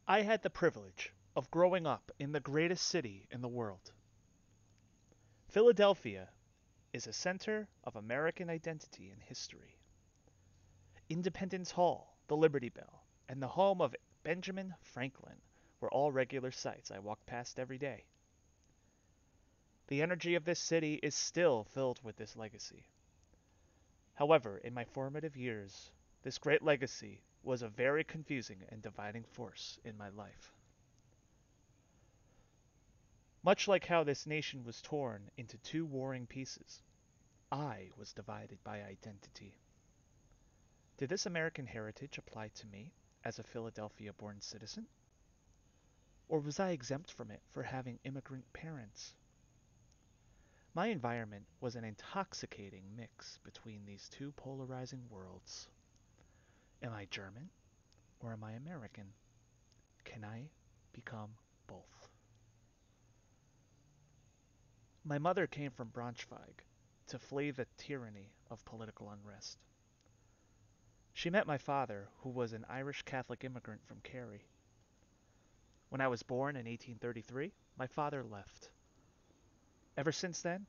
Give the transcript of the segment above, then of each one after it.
I had the privilege of growing up in the greatest city in the world. Philadelphia is a center of American identity and history. Independence Hall, the Liberty Bell, and the home of Benjamin Franklin were all regular sights I walked past every day. The energy of this city is still filled with this legacy. However, in my formative years, this great legacy was a very confusing and dividing force in my life. Much like how this nation was torn into two warring pieces, I was divided by identity. Did this American heritage apply to me as a Philadelphia born citizen? Or was I exempt from it for having immigrant parents? My environment was an intoxicating mix between these two polarizing worlds. Am I German or am I American? Can I become both? My mother came from Braunschweig to flee the tyranny of political unrest. She met my father, who was an Irish Catholic immigrant from Kerry. When I was born in 1833, my father left. Ever since then,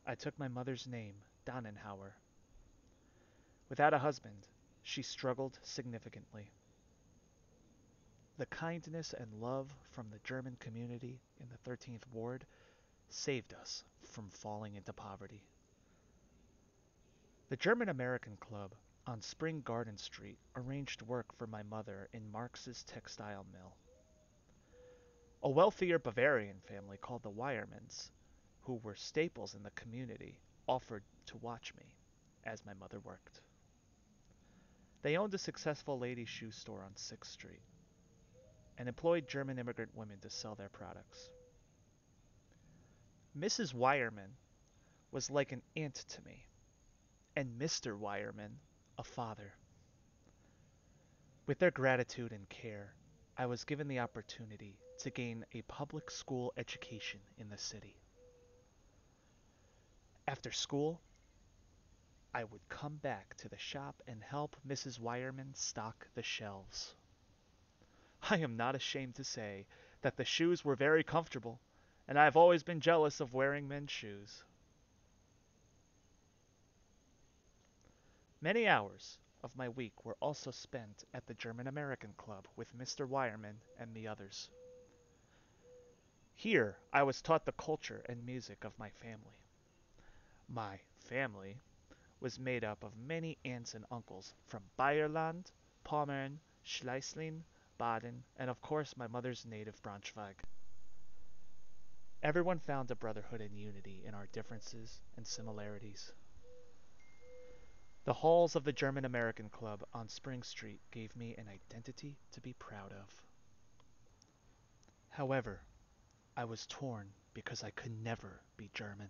I took my mother's name, Dannenhauer. Without a husband, she struggled significantly. The kindness and love from the German community in the 13th Ward saved us from falling into poverty. The German American Club on Spring Garden Street arranged work for my mother in Marx's textile mill. A wealthier Bavarian family called the Weyermans, who were staples in the community, offered to watch me as my mother worked. They owned a successful ladies' shoe store on 6th Street and employed German immigrant women to sell their products. Mrs. Weyerman was like an aunt to me, and Mr. Weyerman a father. With their gratitude and care, I was given the opportunity to gain a public school education in the city. After school, I would come back to the shop and help Mrs. Weyerman stock the shelves. I am not ashamed to say that the shoes were very comfortable, and I have always been jealous of wearing men's shoes. Many hours of my week were also spent at the German American Club with Mr. Weyerman and the others. Here I was taught the culture and music of my family. My family was made up of many aunts and uncles from Bayerland, Pommern, Schleswig, Baden, and of course my mother's native Braunschweig. Everyone found a brotherhood and unity in our differences and similarities. The halls of the German American Club on Spring Street gave me an identity to be proud of. However, I was torn because I could never be German.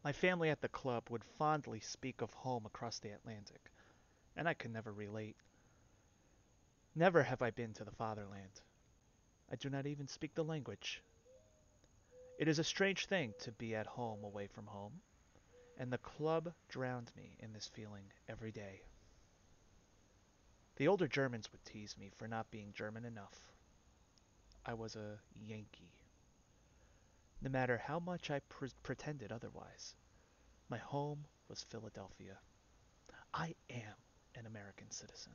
My family at the club would fondly speak of home across the Atlantic, and I could never relate. Never have I been to the fatherland. I do not even speak the language. It is a strange thing to be at home away from home, and the club drowned me in this feeling every day. The older Germans would tease me for not being German enough. I was a Yankee. No matter how much I pretended otherwise, my home was Philadelphia. I am an American citizen.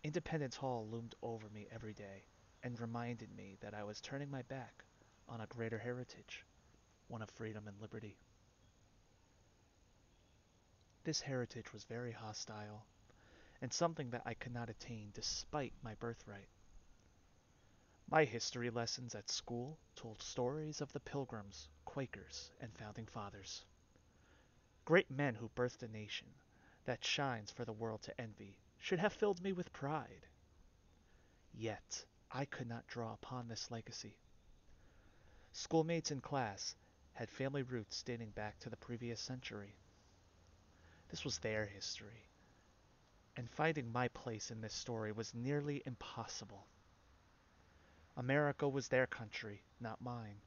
Independence Hall loomed over me every day and reminded me that I was turning my back on a greater heritage, one of freedom and liberty. This heritage was very hostile and something that I could not attain despite my birthright. My history lessons at school told stories of the Pilgrims, Quakers, and Founding Fathers. Great men who birthed a nation that shines for the world to envy should have filled me with pride. Yet, I could not draw upon this legacy. Schoolmates in class had family roots dating back to the previous century. This was their history, and finding my place in this story was nearly impossible. America was their country, not mine.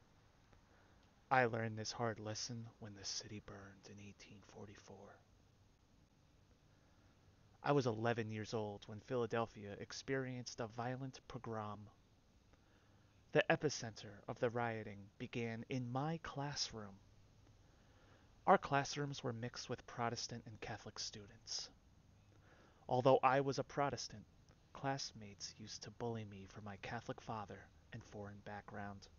I learned this hard lesson when the city burned in 1844. I was 11 years old when Philadelphia experienced a violent pogrom. The epicenter of the rioting began in my classroom. Our classrooms were mixed with Protestant and Catholic students. Although I was a Protestant, classmates used to bully me for my Catholic father and foreign background.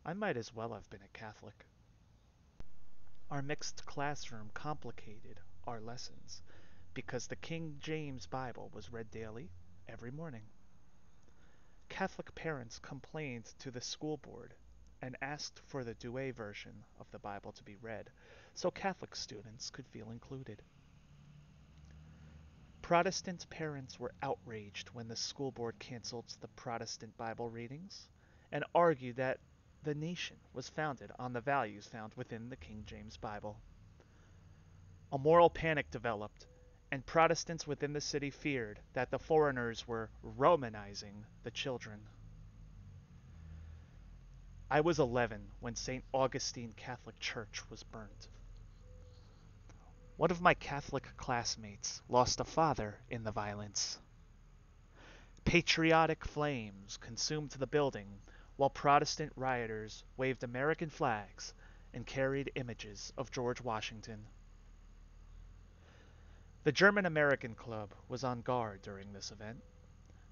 I might as well have been a Catholic. Our mixed classroom complicated our lessons because the King James Bible was read daily, every morning. Catholic parents complained to the school board and asked for the Douay version of the Bible to be read so Catholic students could feel included. Protestant parents were outraged when the school board canceled the Protestant Bible readings and argued that the nation was founded on the values found within the King James Bible. A moral panic developed, and Protestants within the city feared that the foreigners were Romanizing the children. I was 11 when St. Augustine Catholic Church was burnt. One of my Catholic classmates lost a father in the violence. Patriotic flames consumed the building while Protestant rioters waved American flags and carried images of George Washington. The German American Club was on guard during this event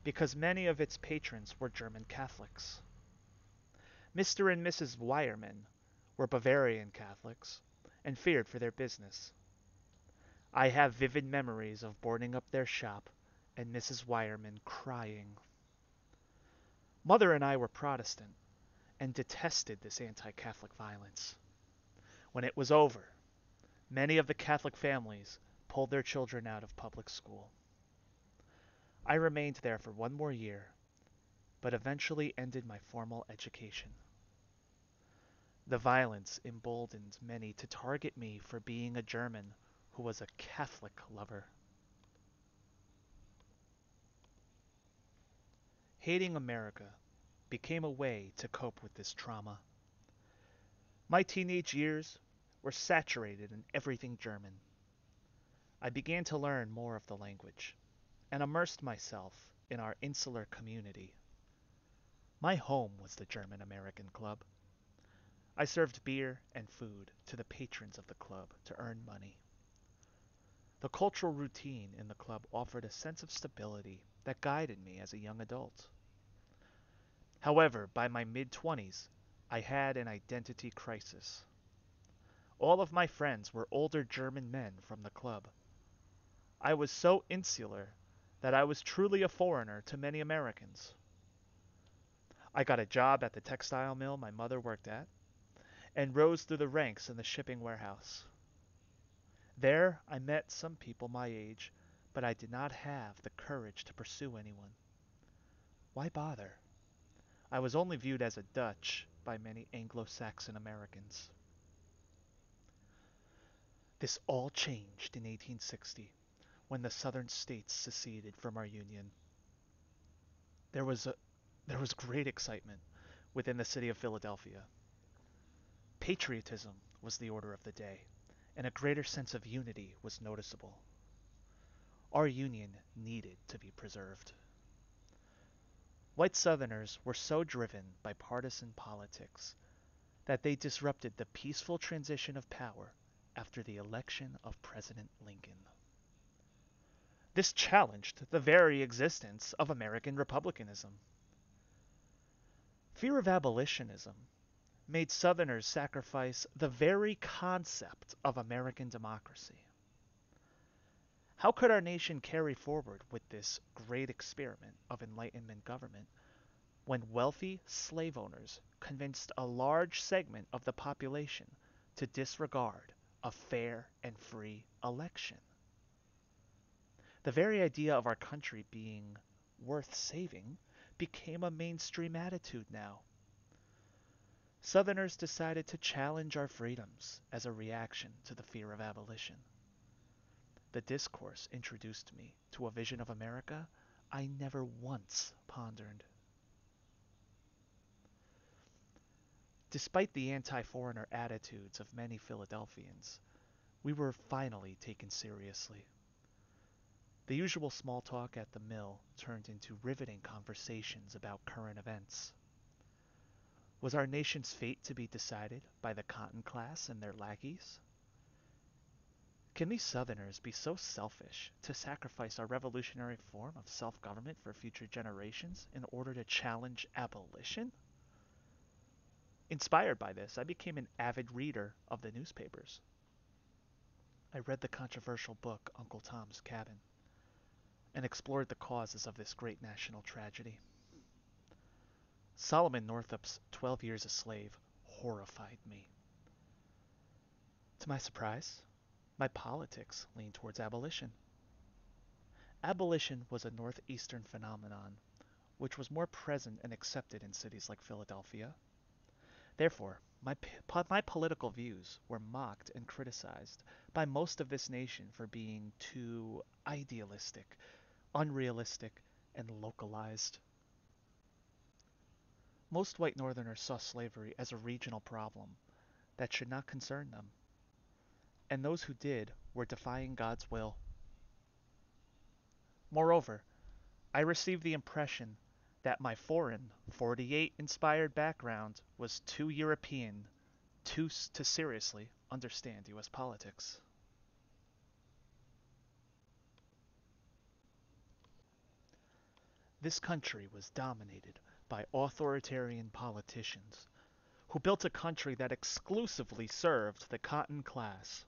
because many of its patrons were German Catholics. Mr. and Mrs. Weyermann were Bavarian Catholics and feared for their business. I have vivid memories of boarding up their shop and Mrs. Weyermann crying. Mother and I were Protestant and detested this anti-Catholic violence. When it was over, many of the Catholic families pulled their children out of public school. I remained there for one more year, but eventually ended my formal education. The violence emboldened many to target me for being a German who was a Catholic lover. Hating America became a way to cope with this trauma. My teenage years were saturated in everything German. I began to learn more of the language and immersed myself in our insular community. My home was the German American Club. I served beer and food to the patrons of the club to earn money. The cultural routine in the club offered a sense of stability that guided me as a young adult. However, by my mid-20s, I had an identity crisis. All of my friends were older German men from the club. I was so insular that I was truly a foreigner to many Americans. I got a job at the textile mill my mother worked at and rose through the ranks in the shipping warehouse. There I met some people my age, but I did not have the courage to pursue anyone. Why bother? I was only viewed as a Dutch by many Anglo-Saxon Americans. This all changed in 1860 when the southern states seceded from our union. There was a, there was great excitement within the city of Philadelphia. Patriotism was the order of the day, and a greater sense of unity was noticeable. Our union needed to be preserved. White Southerners were so driven by partisan politics that they disrupted the peaceful transition of power after the election of President Lincoln. This challenged the very existence of American republicanism. Fear of abolitionism made Southerners sacrifice the very concept of American democracy. How could our nation carry forward with this great experiment of Enlightenment government when wealthy slave owners convinced a large segment of the population to disregard a fair and free election? The very idea of our country being worth saving became a mainstream attitude now. Southerners decided to challenge our freedoms as a reaction to the fear of abolition. The discourse introduced me to a vision of America I never once pondered. Despite the anti-foreigner attitudes of many Philadelphians, we were finally taken seriously. The usual small talk at the mill turned into riveting conversations about current events. Was our nation's fate to be decided by the cotton class and their lackeys? Can these Southerners be so selfish to sacrifice our revolutionary form of self government for future generations in order to challenge abolition? Inspired by this, I became an avid reader of the newspapers. I read the controversial book Uncle Tom's Cabin and explored the causes of this great national tragedy. Solomon Northup's 12 Years a Slave horrified me. To my surprise, my politics leaned towards abolition. Abolition was a northeastern phenomenon which was more present and accepted in cities like Philadelphia. Therefore, my political views were mocked and criticized by most of this nation for being too idealistic, unrealistic, and localized. Most white Northerners saw slavery as a regional problem that should not concern them, and those who did were defying God's will. Moreover, I received the impression that my foreign, 48 inspired background was too European to seriously understand US politics. This country was dominated by authoritarian politicians who built a country that exclusively served the cotton class.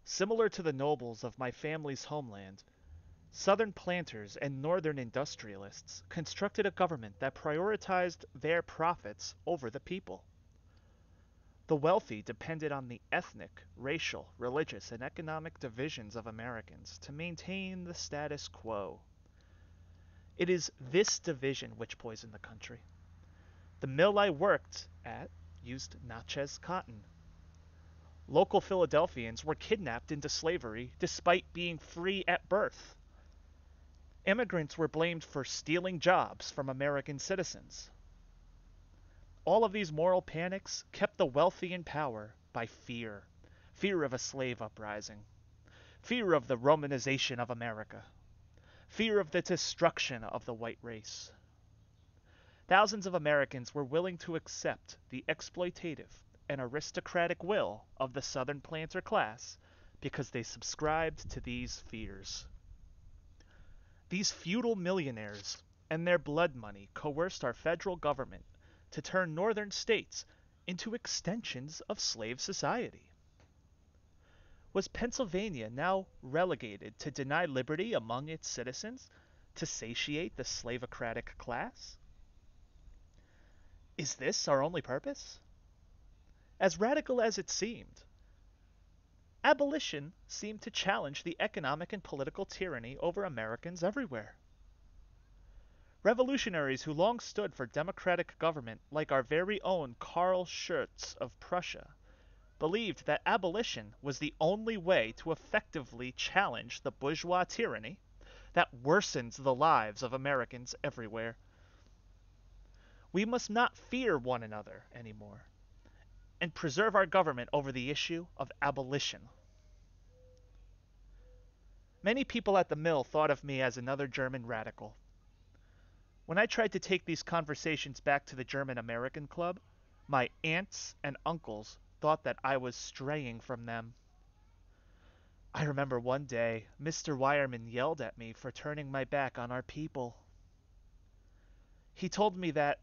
Similar to the nobles of my family's homeland, Southern planters and Northern industrialists constructed a government that prioritized their profits over the people. The wealthy depended on the ethnic, racial, religious, and economic divisions of Americans to maintain the status quo. It is this division which poisoned the country. The mill I worked at used Natchez cotton. Local Philadelphians were kidnapped into slavery despite being free at birth. Immigrants were blamed for stealing jobs from American citizens. All of these moral panics kept the wealthy in power by fear. Fear of a slave uprising. Fear of the Romanization of America. Fear of the destruction of the white race. Thousands of Americans were willing to accept the exploitative and aristocratic will of the Southern planter class because they subscribed to these fears. These feudal millionaires and their blood money coerced our federal government to turn northern states into extensions of slave society. Was Pennsylvania now relegated to deny liberty among its citizens to satiate the slavocratic class? Is this our only purpose? As radical as it seemed, abolition seemed to challenge the economic and political tyranny over Americans everywhere. Revolutionaries who long stood for democratic government, like our very own Karl Schurz of Prussia, believed that abolition was the only way to effectively challenge the bourgeois tyranny that worsens the lives of Americans everywhere. We must not fear one another anymore and preserve our government over the issue of abolition. Many people at the mill thought of me as another German radical. When I tried to take these conversations back to the German American Club, my aunts and uncles thought that I was straying from them. I remember one day Mr. Wireman yelled at me for turning my back on our people. He told me that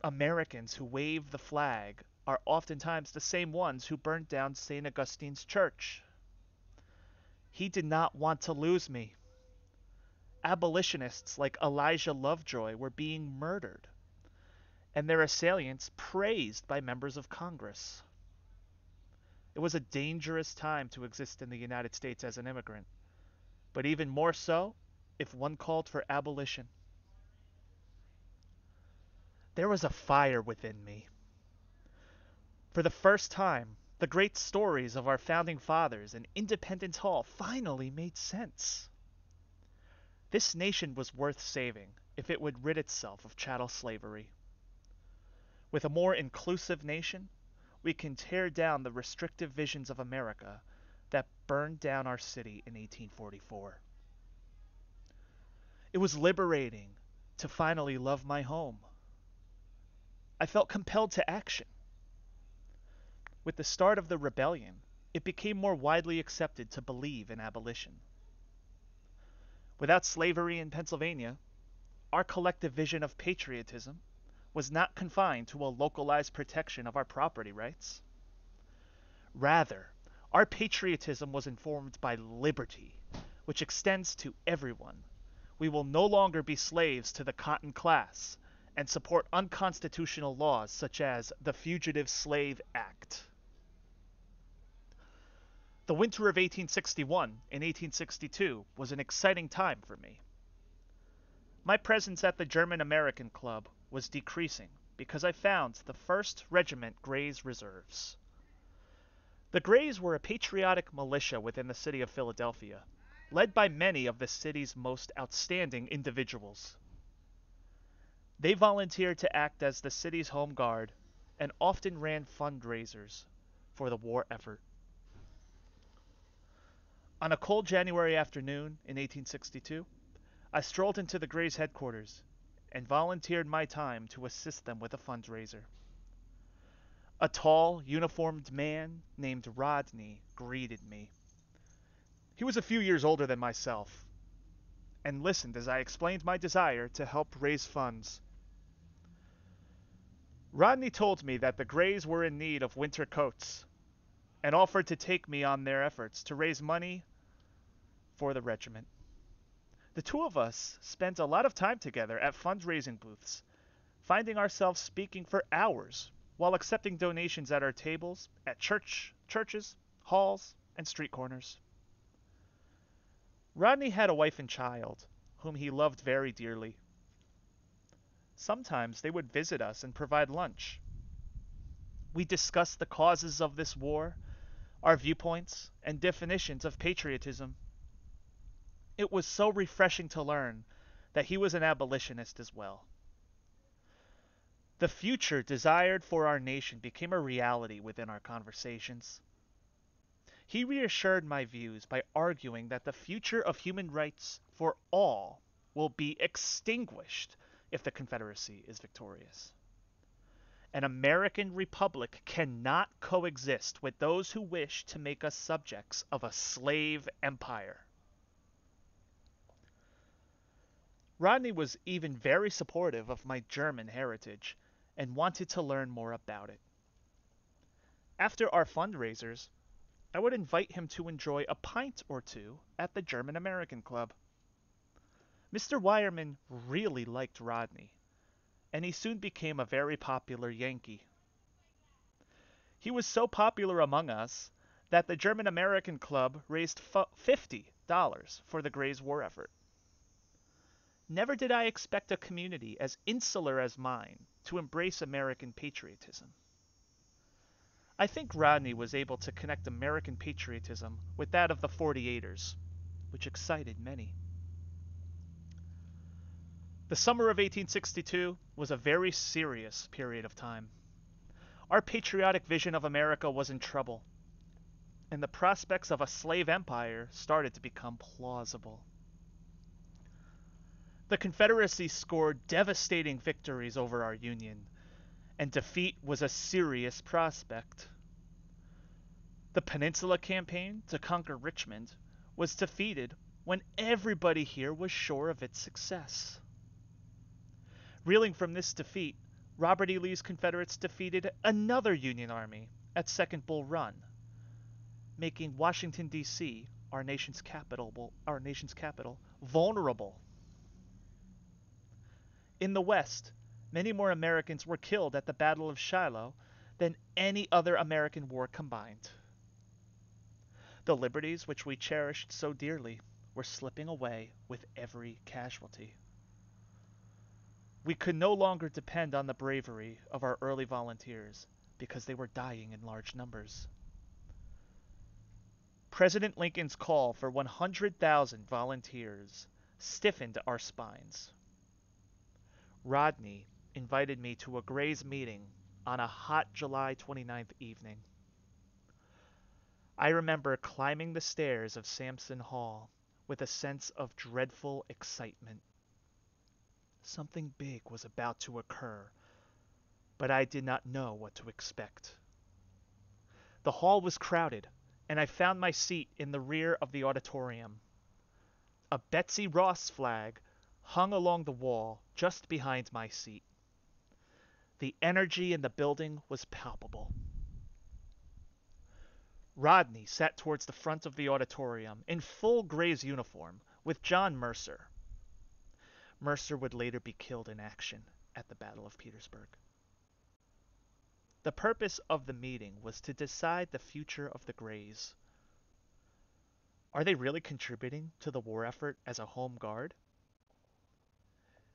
Americans who wave the flag are oftentimes the same ones who burnt down St. Augustine's church. He did not want to lose me. Abolitionists like Elijah Lovejoy were being murdered, and their assailants praised by members of Congress. It was a dangerous time to exist in the United States as an immigrant, but even more so if one called for abolition. There was a fire within me. For the first time, the great stories of our founding fathers in Independence Hall finally made sense. This nation was worth saving if it would rid itself of chattel slavery. With a more inclusive nation, we can tear down the restrictive visions of America that burned down our city in 1844. It was liberating to finally love my home. I felt compelled to action. With the start of the rebellion, it became more widely accepted to believe in abolition. Without slavery in Pennsylvania, our collective vision of patriotism was not confined to a localized protection of our property rights. Rather, our patriotism was informed by liberty, which extends to everyone. We will no longer be slaves to the cotton class and support unconstitutional laws such as the Fugitive Slave Act. The winter of 1861 and 1862 was an exciting time for me. My presence at the German American Club was decreasing because I found the 1st Regiment Greys Reserves. The Greys were a patriotic militia within the city of Philadelphia, led by many of the city's most outstanding individuals. They volunteered to act as the city's home guard and often ran fundraisers for the war effort. On a cold January afternoon in 1862, I strolled into the Greys' headquarters and volunteered my time to assist them with a fundraiser. A tall, uniformed man named Rodney greeted me. He was a few years older than myself and listened as I explained my desire to help raise funds. Rodney told me that the Greys were in need of winter coats and offered to take me on their efforts to raise money for the regiment. The two of us spent a lot of time together at fundraising booths, finding ourselves speaking for hours while accepting donations at our tables at churches, halls, and street corners. Rodney had a wife and child, whom he loved very dearly. Sometimes they would visit us and provide lunch. We discussed the causes of this war, our viewpoints, and definitions of patriotism. It was so refreshing to learn that he was an abolitionist as well. The future desired for our nation became a reality within our conversations. He reassured my views by arguing that the future of human rights for all will be extinguished if the Confederacy is victorious. An American republic cannot coexist with those who wish to make us subjects of a slave empire. Rodney was even very supportive of my German heritage and wanted to learn more about it. After our fundraisers, I would invite him to enjoy a pint or two at the German American Club. Mr. Wireman really liked Rodney, and he soon became a very popular Yankee. He was so popular among us that the German American Club raised $50 for the Greys' war effort. Never did I expect a community as insular as mine to embrace American patriotism. I think Rodney was able to connect American patriotism with that of the 48ers, which excited many. The summer of 1862 was a very serious period of time. Our patriotic vision of America was in trouble, and the prospects of a slave empire started to become plausible. The Confederacy scored devastating victories over our Union, and defeat was a serious prospect. The Peninsula Campaign to conquer Richmond was defeated when everybody here was sure of its success. Reeling from this defeat, Robert E. Lee's Confederates defeated another Union army at Second Bull Run, making Washington, D.C., our nation's capital, vulnerable. In the West, many more Americans were killed at the Battle of Shiloh than any other American war combined. The liberties which we cherished so dearly were slipping away with every casualty. We could no longer depend on the bravery of our early volunteers because they were dying in large numbers. President Lincoln's call for 100,000 volunteers stiffened our spines. Rodney invited me to a Greys meeting on a hot July 29th evening. I remember climbing the stairs of Sampson Hall with a sense of dreadful excitement. Something big was about to occur, but I did not know what to expect. The hall was crowded, and I found my seat in the rear of the auditorium. A Betsy Ross flag hung along the wall just behind my seat. The energy in the building was palpable. Rodney sat towards the front of the auditorium in full Gray's uniform with John Mercer. Mercer would later be killed in action at the Battle of Petersburg. The purpose of the meeting was to decide the future of the Grays. Are they really contributing to the war effort as a home guard?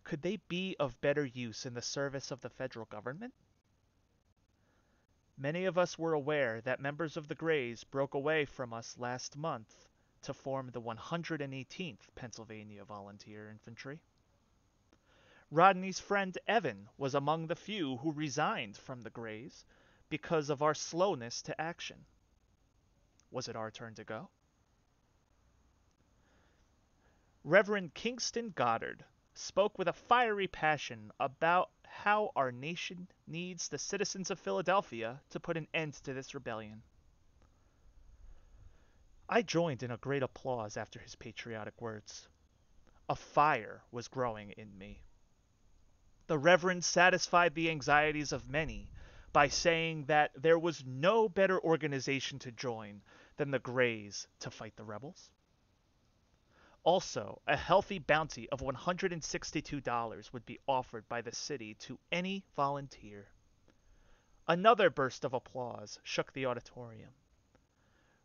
Could they be of better use in the service of the federal government? Many of us were aware that members of the Grays broke away from us last month to form the 118th Pennsylvania Volunteer Infantry. Rodney's friend Evan was among the few who resigned from the Grays because of our slowness to action. Was it our turn to go? Reverend Kingston Goddard spoke with a fiery passion about how our nation needs the citizens of Philadelphia to put an end to this rebellion. I joined in a great applause after his patriotic words. A fire was growing in me. The Reverend satisfied the anxieties of many by saying that there was no better organization to join than the Grays to fight the rebels. Also, a healthy bounty of $162 would be offered by the city to any volunteer. Another burst of applause shook the auditorium.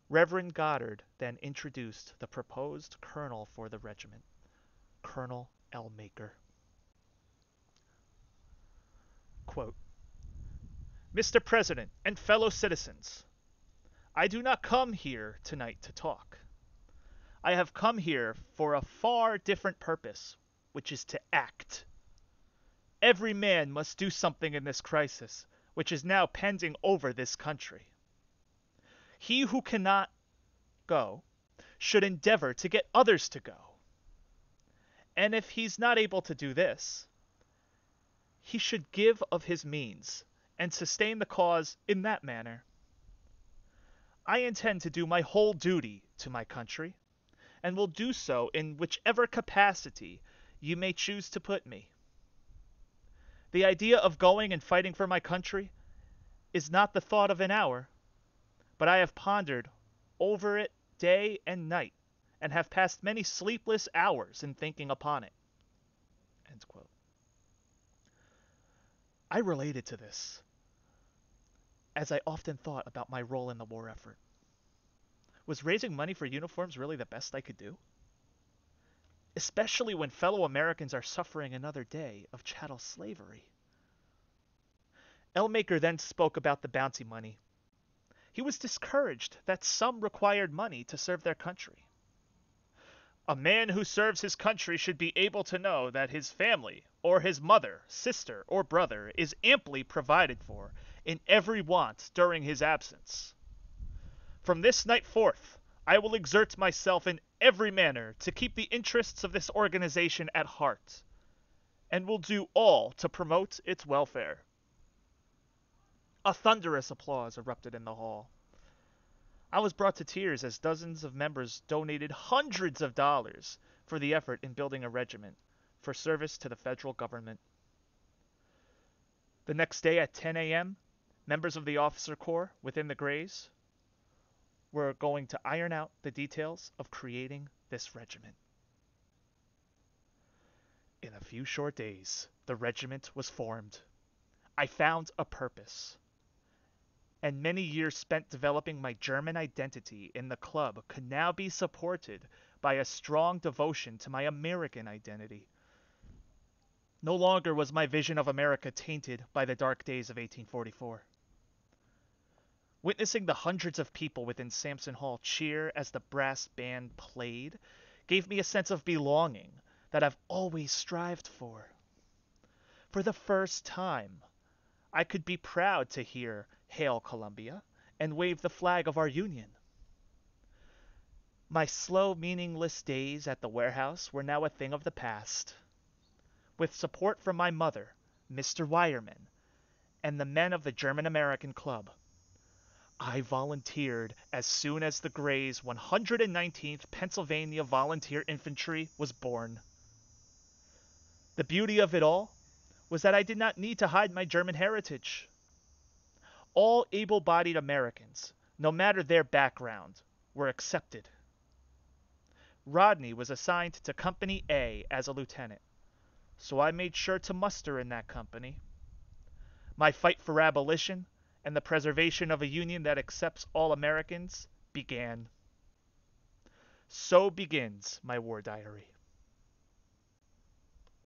Reverend Goddard then introduced the proposed colonel for the regiment, Colonel Ellmaker. Quote, Mr. President and fellow citizens, I do not come here tonight to talk. I have come here for a far different purpose, which is to act. Every man must do something in this crisis, which is now pending over this country. He who cannot go should endeavor to get others to go. And if he's not able to do this, he should give of his means and sustain the cause in that manner. I intend to do my whole duty to my country, and will do so in whichever capacity you may choose to put me. The idea of going and fighting for my country is not the thought of an hour, but I have pondered over it day and night, and have passed many sleepless hours in thinking upon it. End quote. I related to this, as I often thought about my role in the war effort. Was raising money for uniforms really the best I could do? Especially when fellow Americans are suffering another day of chattel slavery. Ellmaker then spoke about the bounty money. He was discouraged that some required money to serve their country. A man who serves his country should be able to know that his family, or his mother, sister, or brother, is amply provided for in every want during his absence. From this night forth, I will exert myself in every manner to keep the interests of this organization at heart, and will do all to promote its welfare. A thunderous applause erupted in the hall. I was brought to tears as dozens of members donated hundreds of dollars for the effort in building a regiment for service to the federal government. The next day at 10 a.m., members of the officer corps within the Grays were going to iron out the details of creating this regiment. In a few short days, the regiment was formed. I found a purpose, and many years spent developing my German identity in the club could now be supported by a strong devotion to my American identity. No longer was my vision of America tainted by the dark days of 1844. Witnessing the hundreds of people within Sampson Hall cheer as the brass band played gave me a sense of belonging that I've always strived for. For the first time, I could be proud to hear "Hail Columbia" and wave the flag of our Union. My slow, meaningless days at the warehouse were now a thing of the past. with support from my mother, Mr. Wireman, and the men of the German American Club. I volunteered as soon as the Gray's 119th Pennsylvania Volunteer Infantry was born. The beauty of it all was that I did not need to hide my German heritage. All able-bodied Americans, no matter their background, were accepted. Rodney was assigned to Company A as a lieutenant, so I made sure to muster in that company. My fight for abolition and the preservation of a union that accepts all Americans began. So begins my war diary.